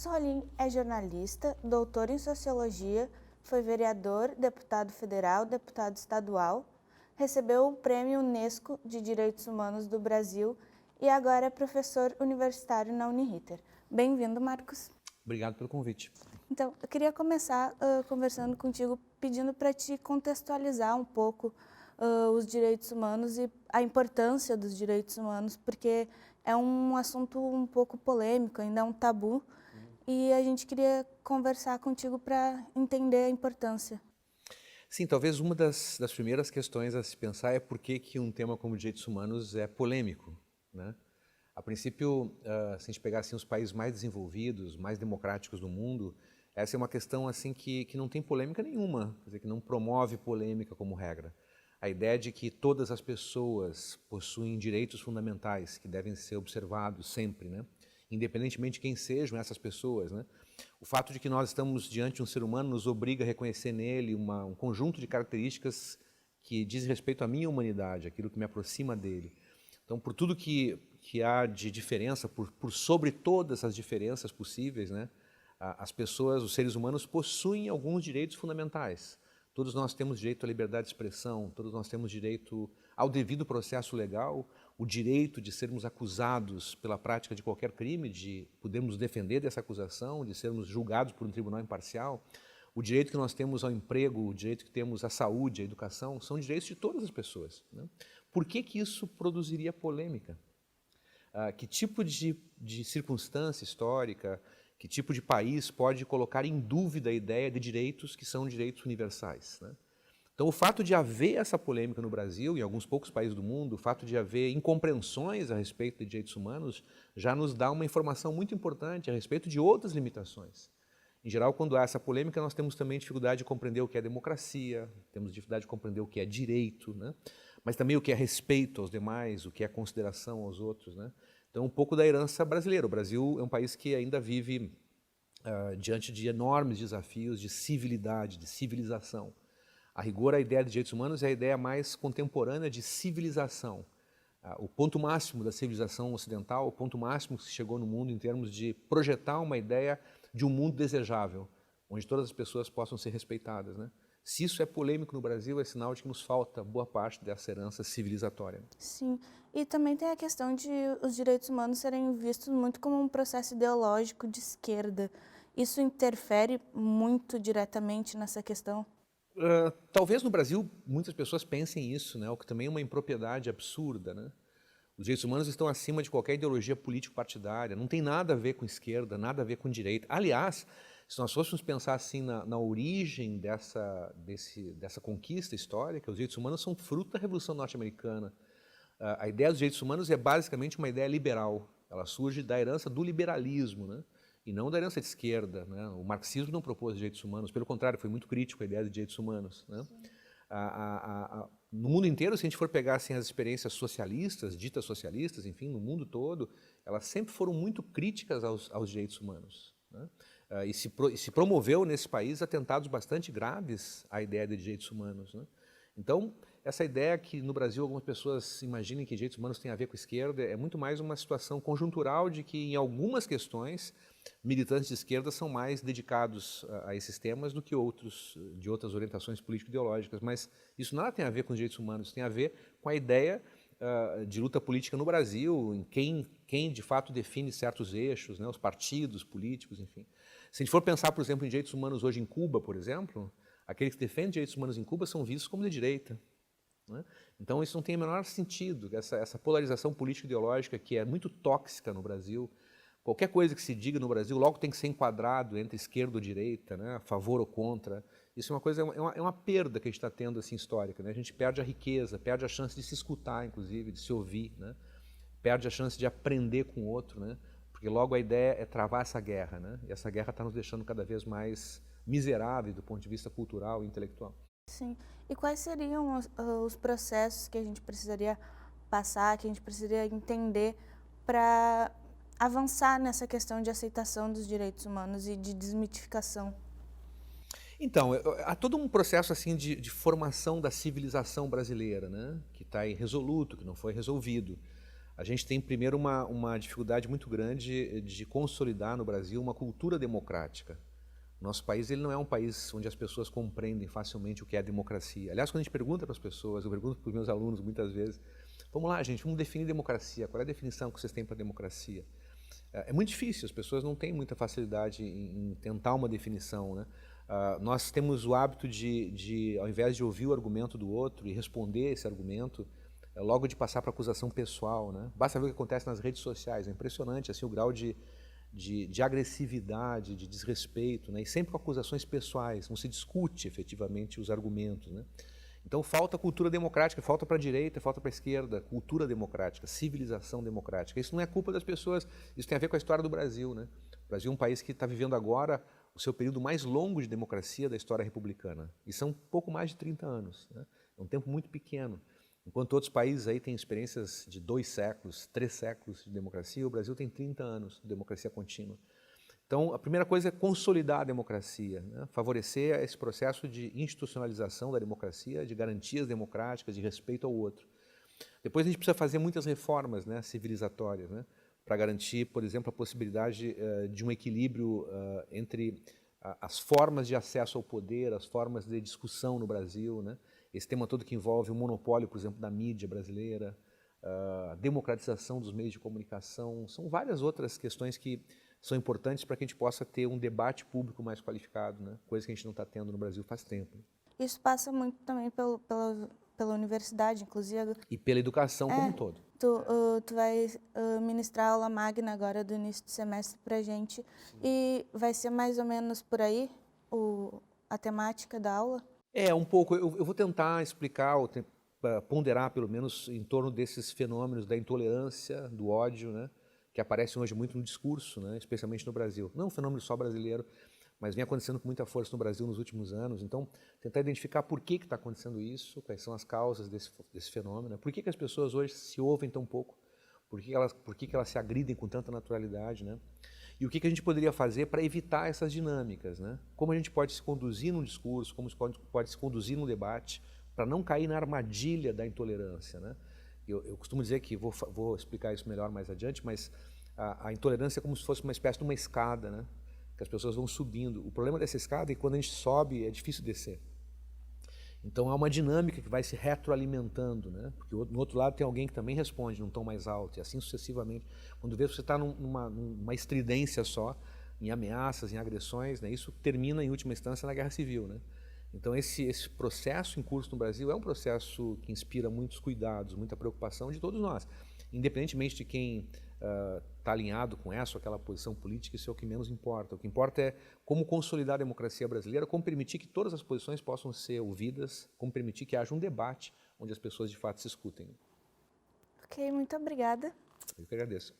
Marcos Rolim é jornalista, doutor em sociologia, foi vereador, deputado federal, deputado estadual, recebeu o Prêmio Unesco de Direitos Humanos do Brasil e agora é professor universitário na Uniriter. Bem-vindo, Marcos. Obrigado pelo convite. Então, eu queria começar conversando contigo, pedindo para te contextualizar um pouco os direitos humanos e a importância dos direitos humanos, porque é um assunto um pouco polêmico, ainda é um tabu, e a gente queria conversar contigo para entender a importância. Sim, talvez uma das primeiras questões a se pensar é por que um tema como direitos humanos é polêmico, né? A princípio, se a gente pegar assim, os países mais desenvolvidos, mais democráticos do mundo, essa é uma questão assim que não tem polêmica nenhuma, quer dizer, que não promove polêmica como regra. A ideia de que todas as pessoas possuem direitos fundamentais que devem ser observados sempre, né? Independentemente de quem sejam essas pessoas, né? O fato de que nós estamos diante de um ser humano nos obriga a reconhecer nele um conjunto de características que diz respeito à minha humanidade, aquilo que me aproxima dele. Então, por tudo que há de diferença, por sobre todas as diferenças possíveis, né, as pessoas, os seres humanos, possuem alguns direitos fundamentais. Todos nós temos direito à liberdade de expressão, todos nós temos direito ao devido processo legal, o direito de sermos acusados pela prática de qualquer crime, de podermos defender dessa acusação, de sermos julgados por um tribunal imparcial, o direito que nós temos ao emprego, o direito que temos à saúde, à educação, são direitos de todas as pessoas, né? Por que isso produziria polêmica? Que tipo de circunstância histórica, que tipo de país pode colocar em dúvida a ideia de direitos que são direitos universais, né? Então, o fato de haver essa polêmica no Brasil e em alguns poucos países do mundo, o fato de haver incompreensões a respeito de direitos humanos, já nos dá uma informação muito importante a respeito de outras limitações. Em geral, quando há essa polêmica, nós temos também dificuldade de compreender o que é democracia, temos dificuldade de compreender o que é direito, né? Mas também o que é respeito aos demais, o que é consideração aos outros, né? Então, um pouco da herança brasileira. O Brasil é um país que ainda vive diante de enormes desafios de civilidade, de civilização. A rigor, a ideia de direitos humanos é a ideia mais contemporânea de civilização. O ponto máximo da civilização ocidental, o ponto máximo que se chegou no mundo em termos de projetar uma ideia de um mundo desejável, onde todas as pessoas possam ser respeitadas, né? Se isso é polêmico no Brasil, é sinal de que nos falta boa parte dessa herança civilizatória. Sim, e também tem a questão de os direitos humanos serem vistos muito como um processo ideológico de esquerda. Isso interfere muito diretamente nessa questão? Talvez no Brasil muitas pessoas pensem isso, né? O que também é uma impropriedade absurda, né? Os direitos humanos estão acima de qualquer ideologia político-partidária, não tem nada a ver com esquerda, nada a ver com direita. Aliás, se nós fôssemos pensar assim na origem dessa conquista histórica, os direitos humanos são fruto da Revolução Norte-Americana. A ideia dos direitos humanos é basicamente uma ideia liberal, ela surge da herança do liberalismo, né? E não da herança de esquerda, né? O marxismo não propôs direitos humanos, pelo contrário, foi muito crítico à ideia de direitos humanos, né? No mundo inteiro, se a gente for pegar assim, as experiências socialistas, ditas socialistas, enfim, no mundo todo, elas sempre foram muito críticas aos direitos humanos, né? E se promoveu nesse país atentados bastante graves à ideia de direitos humanos, né? Então, essa ideia que no Brasil algumas pessoas imaginem que direitos humanos têm a ver com esquerda é muito mais uma situação conjuntural de que em algumas questões militantes de esquerda são mais dedicados a esses temas do que outros de outras orientações político-ideológicas, mas isso nada tem a ver com os direitos humanos, tem a ver com a ideia de luta política no Brasil, em quem de fato define certos eixos, né, os partidos políticos, enfim. Se a gente for pensar, por exemplo, em direitos humanos hoje em Cuba, por exemplo, aqueles que defendem direitos humanos em Cuba são vistos como de direita, né? Então isso não tem o menor sentido, essa polarização político-ideológica que é muito tóxica no Brasil. Qualquer coisa que se diga no Brasil logo tem que ser enquadrado entre esquerda ou direita, né, a favor ou contra. Isso é uma coisa, é uma perda que a gente está tendo assim, histórica, né? A gente perde a riqueza, perde a chance de se escutar, inclusive, de se ouvir, né? Perde a chance de aprender com o outro, né? Porque logo a ideia é travar essa guerra, né? E essa guerra está nos deixando cada vez mais miseráveis do ponto de vista cultural e intelectual. Sim. E quais seriam os processos que a gente precisaria passar, que a gente precisaria entender para avançar nessa questão de aceitação dos direitos humanos e de desmitificação? Então, há todo um processo assim de formação da civilização brasileira, né? Que está irresoluto, que não foi resolvido. A gente tem, primeiro, uma dificuldade muito grande de consolidar no Brasil uma cultura democrática. Nosso país ele não é um país onde as pessoas compreendem facilmente o que é democracia. Aliás, quando a gente pergunta para as pessoas, eu pergunto para os meus alunos muitas vezes, vamos lá, gente, vamos definir democracia. Qual é a definição que vocês têm para democracia? É muito difícil, as pessoas não têm muita facilidade em tentar uma definição, né? Nós temos o hábito ao invés de ouvir o argumento do outro e responder esse argumento, logo de passar para acusação pessoal, né? Basta ver o que acontece nas redes sociais, é impressionante assim, o grau de agressividade, de desrespeito, né? E sempre com acusações pessoais, não se discute efetivamente os argumentos, né? Então falta cultura democrática, falta para a direita, falta para a esquerda, cultura democrática, civilização democrática. Isso não é culpa das pessoas, isso tem a ver com a história do Brasil, né? O Brasil é um país que está vivendo agora o seu período mais longo de democracia da história republicana. E são pouco mais de 30 anos, né? É um tempo muito pequeno. Enquanto outros países aí têm experiências de 2 séculos, 3 séculos de democracia, o Brasil tem 30 anos de democracia contínua. Então, a primeira coisa é consolidar a democracia, né? Favorecer esse processo de institucionalização da democracia, de garantias democráticas, de respeito ao outro. Depois a gente precisa fazer muitas reformas, né, civilizatórias, né, para garantir, por exemplo, a possibilidade de um equilíbrio entre as formas de acesso ao poder, as formas de discussão no Brasil, né? Esse tema todo que envolve o monopólio, por exemplo, da mídia brasileira, a democratização dos meios de comunicação, são várias outras questões que são importantes para que a gente possa ter um debate público mais qualificado, né? Coisa que a gente não está tendo no Brasil faz tempo. Isso passa muito também pela universidade, inclusive. E pela educação como um todo. Tu vai ministrar aula magna agora do início do semestre para a gente. Sim. E vai ser mais ou menos por aí a temática da aula? Um pouco. Eu vou tentar explicar, ou ponderar pelo menos em torno desses fenômenos da intolerância, do ódio, né, que aparecem hoje muito no discurso, né, especialmente no Brasil. Não é um fenômeno só brasileiro, mas vem acontecendo com muita força no Brasil nos últimos anos. Então, tentar identificar por que está acontecendo isso, quais são as causas desse fenômeno, por que as pessoas hoje se ouvem tão pouco, por que elas se agridem com tanta naturalidade, né? E o que a gente poderia fazer para evitar essas dinâmicas, né? Como a gente pode se conduzir num discurso, como pode se conduzir num debate, para não cair na armadilha da intolerância, né? Eu costumo dizer que, vou explicar isso melhor mais adiante, mas a intolerância é como se fosse uma espécie de uma escada, né? Que as pessoas vão subindo. O problema dessa escada é que quando a gente sobe é difícil descer. Então há uma dinâmica que vai se retroalimentando, né? Porque no outro lado tem alguém que também responde num tom mais alto, e assim sucessivamente. Quando vê, você está numa estridência só, em ameaças, em agressões, né? Isso termina, em última instância, na guerra civil, né? Então esse processo em curso no Brasil é um processo que inspira muitos cuidados, muita preocupação de todos nós. Independentemente de quem está alinhado com essa ou aquela posição política, isso é o que menos importa. O que importa é como consolidar a democracia brasileira, como permitir que todas as posições possam ser ouvidas, como permitir que haja um debate onde as pessoas de fato se escutem. Ok, muito obrigada. Eu que agradeço.